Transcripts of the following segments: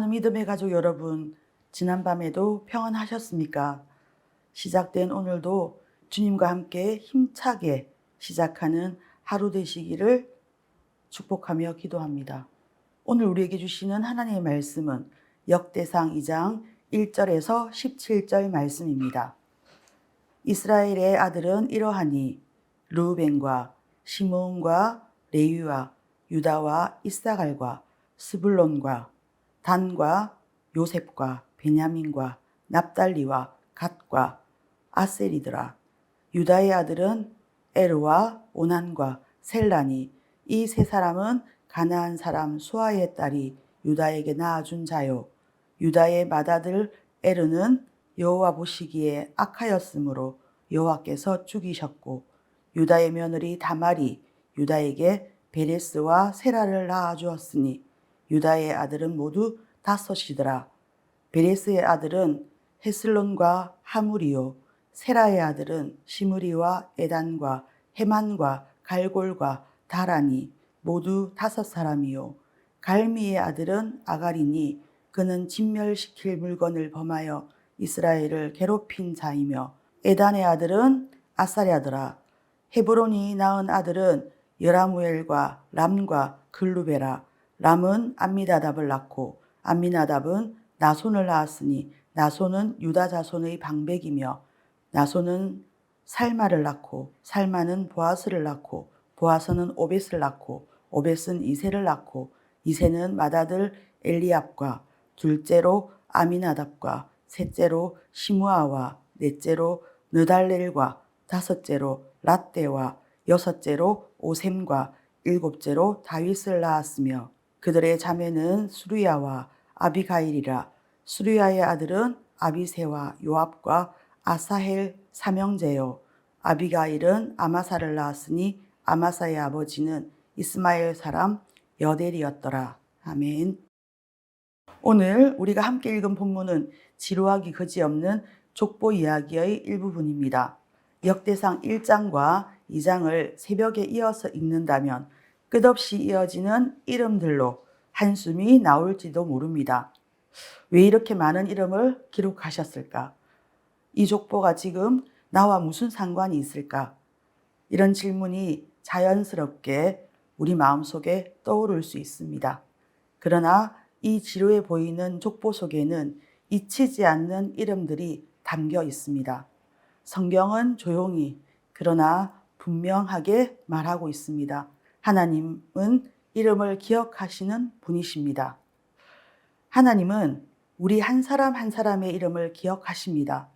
사랑하는 믿음의 가족 여러분, 지난밤에도 평안하셨습니까? 시작된 오늘도 주님과 함께 힘차게 시작하는 하루 되시기를 축복하며 기도합니다. 오늘 우리에게 주시는 하나님의 말씀은 역대상 2장 1절에서 17절 말씀입니다. 이스라엘의 아들은 이러하니 르우벤과 시므온과 레위와 유다와 이사갈과 스불론과 단과 요셉과 베냐민과 납달리와 갓과 아셀이더라. 유다의 아들은 에르와 오난과 셀라니, 이 세 사람은 가나안 사람 수아의 딸이 유다에게 낳아준 자요. 유다의 맏아들 에르는 여호와 보시기에 악하였으므로 여호와께서 죽이셨고, 유다의 며느리 다말이 유다에게 베레스와 세라를 낳아주었으니 유다의 아들은 모두 5이더라. 베레스의 아들은 헤슬론과 하무리요, 세라의 아들은 시므리와 에단과 헤만과 갈골과 다라니, 모두 5사람이요. 갈미의 아들은 아가리니, 그는 진멸시킬 물건을 범하여 이스라엘을 괴롭힌 자이며, 에단의 아들은 아사랴더라. 헤브론이 낳은 아들은 여라무엘과 람과 글루베라. 람은 암미나답을 낳고 암미나답은 나손을 낳았으니 나손은 유다 자손의 방백이며, 나손은 살마를 낳고 살마는 보아스를 낳고 보아스는 오벳을 낳고 오벳은 이새를 낳고 이새는 맏아들 엘리압과 둘째로 아미나답과 셋째로 시므아와 넷째로 느달렐과 다섯째로 랏대와 여섯째로 오셈과 일곱째로 다윗을 낳았으며, 그들의 자매는 수르야와 아비가일이라. 수르야의 아들은 아비새와 요압과 아사헬 삼형제요. 아비가일은 아마사를 낳았으니 아마사의 아버지는 이스마엘 사람 여델이었더라. 아멘. 오늘 우리가 함께 읽은 본문은 지루하기 그지없는 족보 이야기의 일부분입니다. 역대상 1장과 2장을 새벽에 이어서 읽는다면 끝없이 이어지는 이름들로 한숨이 나올지도 모릅니다. 왜 이렇게 많은 이름을 기록하셨을까? 이 족보가 지금 나와 무슨 상관이 있을까? 이런 질문이 자연스럽게 우리 마음속에 떠오를 수 있습니다. 그러나 이 지루해 보이는 족보 속에는 잊히지 않는 이름들이 담겨 있습니다. 성경은 조용히 그러나 분명하게 말하고 있습니다. 하나님은 이름을 기억하시는 분이십니다. 하나님은 우리 한 사람 한 사람의 이름을 기억하십니다.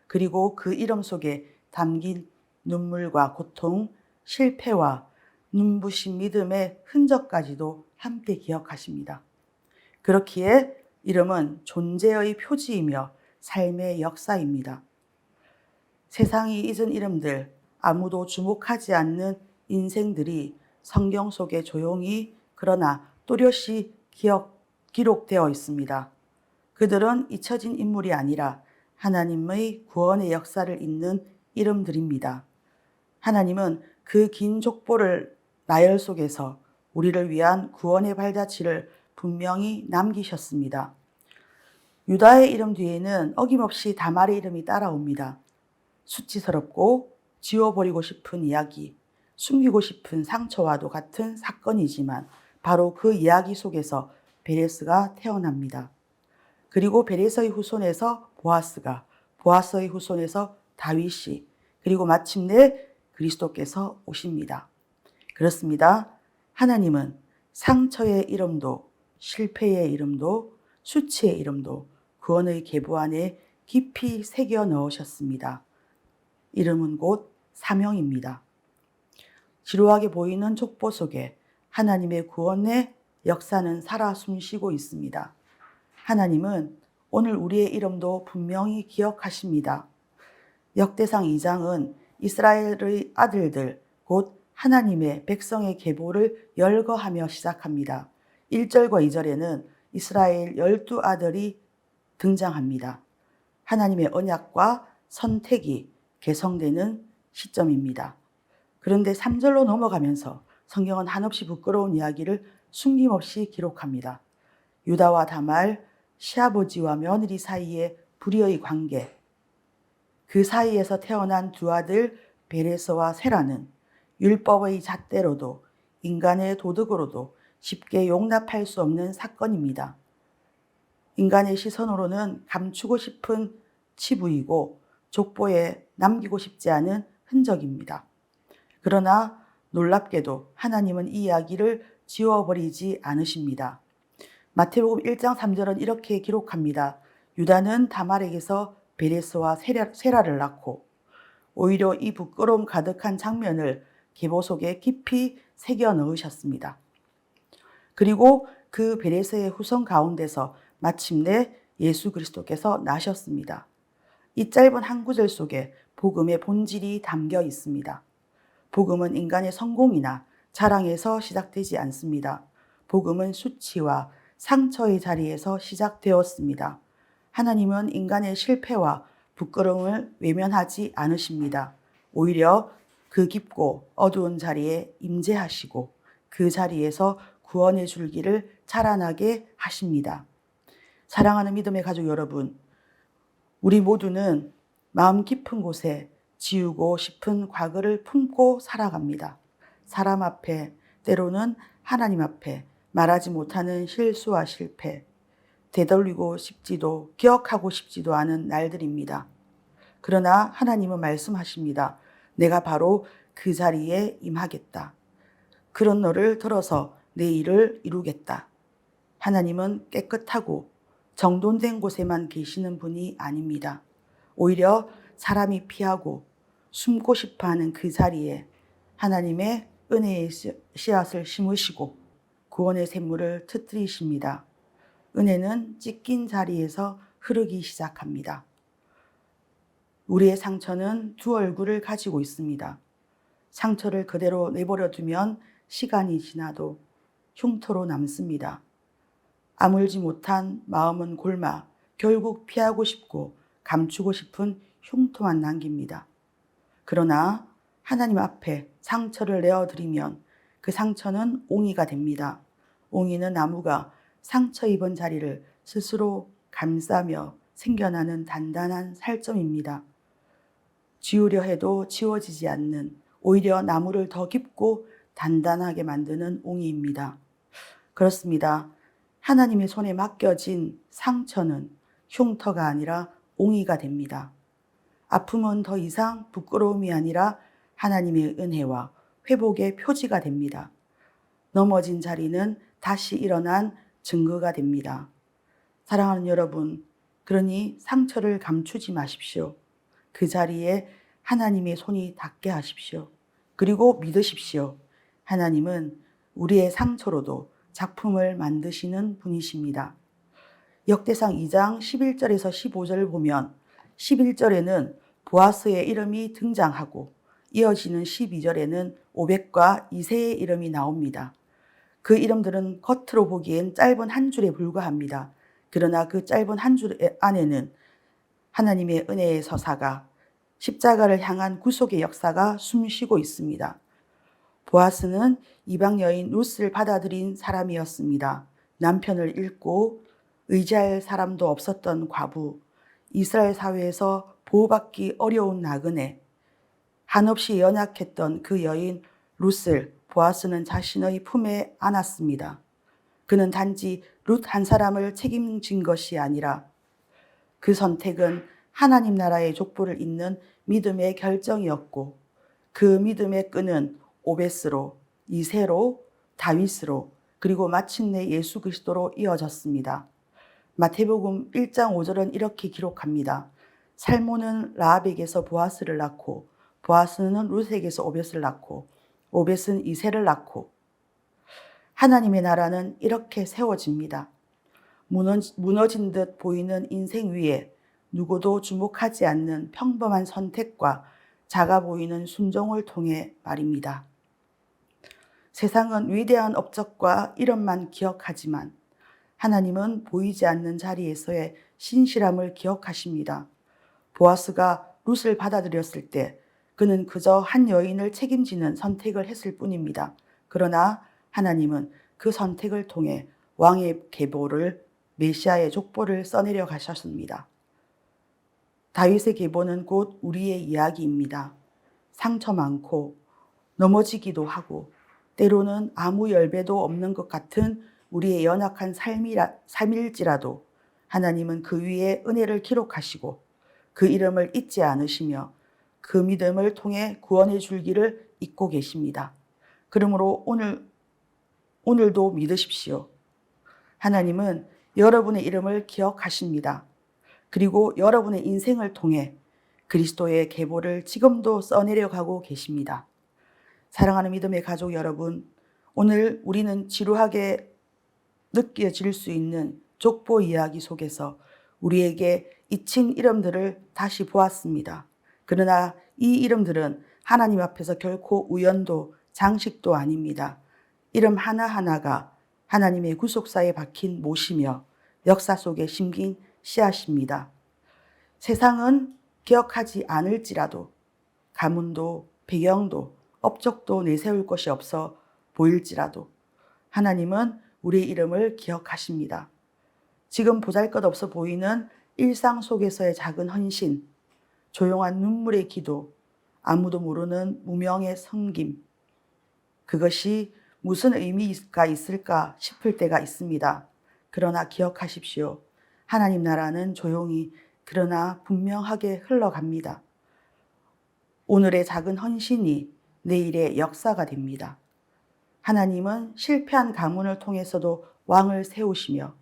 그리고 그 이름 속에 담긴 눈물과 고통, 실패와 눈부신 믿음의 흔적까지도 함께 기억하십니다. 그렇기에 이름은 존재의 표지이며 삶의 역사입니다. 세상이 잊은 이름들, 아무도 주목하지 않는 인생들이 성경 속에 조용히 그러나 또렷이 기록되어 있습니다. 그들은 잊혀진 인물이 아니라 하나님의 구원의 역사를 잇는 이름들입니다. 하나님은 그 긴 족보를 나열 속에서 우리를 위한 구원의 발자취를 분명히 남기셨습니다. 유다의 이름 뒤에는 어김없이 다말의 이름이 따라옵니다. 수치스럽고 지워버리고 싶은 이야기, 숨기고 싶은 상처와도 같은 사건이지만 바로 그 이야기 속에서 베레스가 태어납니다. 그리고 베레스의 후손에서 보아스가, 보아스의 후손에서 다윗이, 그리고 마침내 그리스도께서 오십니다. 그렇습니다. 하나님은 상처의 이름도 실패의 이름도 수치의 이름도 구원의 계보 안에 깊이 새겨 넣으셨습니다. 이름은 곧 사명입니다. 지루하게 보이는 족보 속에 하나님의 구원의 역사는 살아 숨쉬고 있습니다. 하나님은 오늘 우리의 이름도 분명히 기억하십니다. 역대상 2장은 이스라엘의 아들들, 곧 하나님의 백성의 계보를 열거하며 시작합니다. 1절과 2절에는 이스라엘 12아들이 등장합니다. 하나님의 언약과 선택이 개성되는 시점입니다. 그런데 3절로 넘어가면서 성경은 한없이 부끄러운 이야기를 숨김없이 기록합니다. 유다와 다말, 시아버지와 며느리 사이의 불의의 관계, 그 사이에서 태어난 두 아들 베레스와 세라는 율법의 잣대로도 인간의 도덕으로도 쉽게 용납할 수 없는 사건입니다. 인간의 시선으로는 감추고 싶은 치부이고 족보에 남기고 싶지 않은 흔적입니다. 그러나 놀랍게도 하나님은 이 이야기를 지워버리지 않으십니다. 마태복음 1장 3절은 이렇게 기록합니다. 유다는 다말에게서 베레스와 세라를 낳고, 오히려 이 부끄러움 가득한 장면을 계보 속에 깊이 새겨 넣으셨습니다. 그리고 그 베레스의 후손 가운데서 마침내 예수 그리스도께서 나셨습니다. 이 짧은 한 구절 속에 복음의 본질이 담겨 있습니다. 복음은 인간의 성공이나 자랑에서 시작되지 않습니다. 복음은 수치와 상처의 자리에서 시작되었습니다. 하나님은 인간의 실패와 부끄러움을 외면하지 않으십니다. 오히려 그 깊고 어두운 자리에 임재하시고 그 자리에서 구원의 줄기를 자라나게 하십니다. 사랑하는 믿음의 가족 여러분, 우리 모두는 마음 깊은 곳에 지우고 싶은 과거를 품고 살아갑니다. 사람 앞에, 때로는 하나님 앞에 말하지 못하는 실수와 실패, 되돌리고 싶지도 기억하고 싶지도 않은 날들입니다. 그러나 하나님은 말씀하십니다. 내가 바로 그 자리에 임하겠다. 그런 너를 들어서 내 일을 이루겠다. 하나님은 깨끗하고 정돈된 곳에만 계시는 분이 아닙니다. 오히려 사람이 피하고 숨고 싶어하는 그 자리에 하나님의 은혜의 씨앗을 심으시고 구원의 샘물을 터뜨리십니다. 은혜는 찢긴 자리에서 흐르기 시작합니다. 우리의 상처는 두 얼굴을 가지고 있습니다. 상처를 그대로 내버려 두면 시간이 지나도 흉터로 남습니다. 아물지 못한 마음은 골마 결국 피하고 싶고 감추고 싶은 흉터만 남깁니다. 그러나 하나님 앞에 상처를 내어드리면 그 상처는 옹이가 됩니다. 옹이는 나무가 상처 입은 자리를 스스로 감싸며 생겨나는 단단한 살점입니다. 지우려 해도 지워지지 않는, 오히려 나무를 더 깊고 단단하게 만드는 옹이입니다. 그렇습니다. 하나님의 손에 맡겨진 상처는 흉터가 아니라 옹이가 됩니다. 아픔은 더 이상 부끄러움이 아니라 하나님의 은혜와 회복의 표지가 됩니다. 넘어진 자리는 다시 일어난 증거가 됩니다. 사랑하는 여러분, 그러니 상처를 감추지 마십시오. 그 자리에 하나님의 손이 닿게 하십시오. 그리고 믿으십시오. 하나님은 우리의 상처로도 작품을 만드시는 분이십니다. 역대상 2장 11절에서 15절을 보면 11절에는 보아스의 이름이 등장하고 이어지는 12절에는 오벳과 이새의 이름이 나옵니다. 그 이름들은 겉으로 보기엔 짧은 한 줄에 불과합니다. 그러나 그 짧은 한 줄 안에는 하나님의 은혜의 서사가, 십자가를 향한 구속의 역사가 숨쉬고 있습니다. 보아스는 이방 여인 룻을 받아들인 사람이었습니다. 남편을 잃고 의지할 사람도 없었던 과부, 이스라엘 사회에서 보호받기 어려운 나그네, 한없이 연약했던 그 여인 룻을 보아스는 자신의 품에 안았습니다. 그는 단지 룻 한 사람을 책임진 것이 아니라 그 선택은 하나님 나라의 족보를 잇는 믿음의 결정이었고, 그 믿음의 끈은 오벳으로, 이새로, 다윗으로, 그리고 마침내 예수 그리스도로 이어졌습니다. 마태복음 1장 5절은 이렇게 기록합니다. 살몬은 라합에게서 보아스를 낳고, 보아스는 룻에게서 오벳을 낳고, 오벳은 이새를 낳고, 하나님의 나라는 이렇게 세워집니다. 무너진 듯 보이는 인생 위에 누구도 주목하지 않는 평범한 선택과 작아 보이는 순종을 통해 말입니다. 세상은 위대한 업적과 이름만 기억하지만 하나님은 보이지 않는 자리에서의 신실함을 기억하십니다. 보아스가 룻을 받아들였을 때 그는 그저 한 여인을 책임지는 선택을 했을 뿐입니다. 그러나 하나님은 그 선택을 통해 왕의 계보를 메시아의 족보를 써내려 가셨습니다. 다윗의 계보는 곧 우리의 이야기입니다. 상처 많고 넘어지기도 하고 때로는 아무 열배도 없는 것 같은 우리의 연약한 삶일지라도 하나님은 그 위에 은혜를 기록하시고 그 이름을 잊지 않으시며 그 믿음을 통해 구원의 줄기를 잇고 계십니다. 그러므로 오늘도 믿으십시오. 하나님은 여러분의 이름을 기억하십니다. 그리고 여러분의 인생을 통해 그리스도의 계보를 지금도 써내려 가고 계십니다. 사랑하는 믿음의 가족 여러분, 오늘 우리는 지루하게 느껴질 수 있는 족보 이야기 속에서 우리에게 잊힌 이름들을 다시 보았습니다. 그러나 이 이름들은 하나님 앞에서 결코 우연도 장식도 아닙니다. 이름 하나하나가 하나님의 구속사에 박힌 못이며 역사 속에 심긴 씨앗입니다. 세상은 기억하지 않을지라도 가문도 배경도 업적도 내세울 것이 없어 보일지라도 하나님은 우리의 이름을 기억하십니다. 지금 보잘것없어 보이는 일상 속에서의 작은 헌신, 조용한 눈물의 기도, 아무도 모르는 무명의 섬김, 그것이 무슨 의미가 있을까 싶을 때가 있습니다. 그러나 기억하십시오. 하나님 나라는 조용히 그러나 분명하게 흘러갑니다. 오늘의 작은 헌신이 내일의 역사가 됩니다. 하나님은 실패한 가문을 통해서도 왕을 세우시며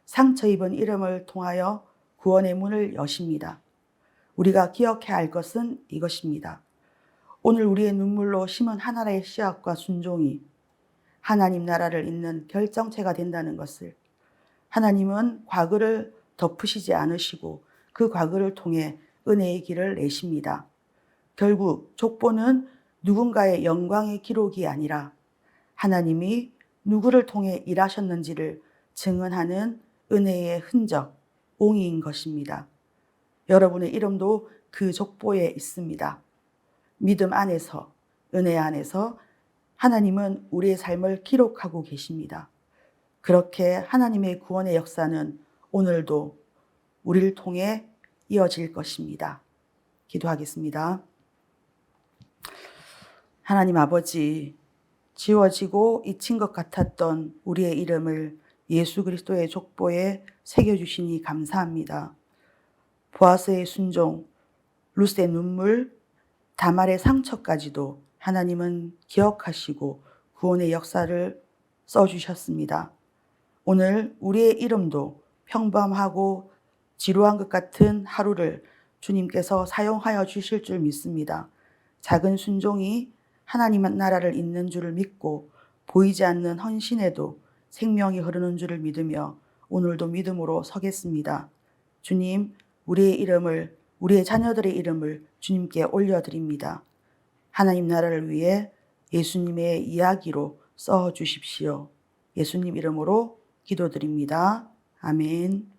상처 입은 이름을 통하여 구원의 문을 여십니다. 우리가 기억해야 할 것은 이것입니다. 오늘 우리의 눈물로 심은 하나님의 씨앗과 순종이 하나님 나라를 잇는 결정체가 된다는 것을, 하나님은 과거를 덮으시지 않으시고 그 과거를 통해 은혜의 길을 내십니다. 결국 족보는 누군가의 영광의 기록이 아니라 하나님이 누구를 통해 일하셨는지를 증언하는 은혜의 흔적, 옹이인 것입니다. 여러분의 이름도 그 족보에 있습니다. 믿음 안에서, 은혜 안에서 하나님은 우리의 삶을 기록하고 계십니다. 그렇게 하나님의 구원의 역사는 오늘도 우리를 통해 이어질 것입니다. 기도하겠습니다. 하나님 아버지, 지워지고 잊힌 것 같았던 우리의 이름을 예수 그리스도의 족보에 새겨주시니 감사합니다. 보아스의 순종, 룻의 눈물, 다말의 상처까지도 하나님은 기억하시고 구원의 역사를 써주셨습니다. 오늘 우리의 이름도 평범하고 지루한 것 같은 하루를 주님께서 사용하여 주실 줄 믿습니다. 작은 순종이 하나님 나라를 잇는 줄을 믿고 보이지 않는 헌신에도 생명이 흐르는 줄을 믿으며 오늘도 믿음으로 서겠습니다. 주님, 우리의 이름을, 우리의 자녀들의 이름을 주님께 올려드립니다. 하나님 나라를 위해 예수님의 이야기로 써 주십시오. 예수님 이름으로 기도드립니다. 아멘.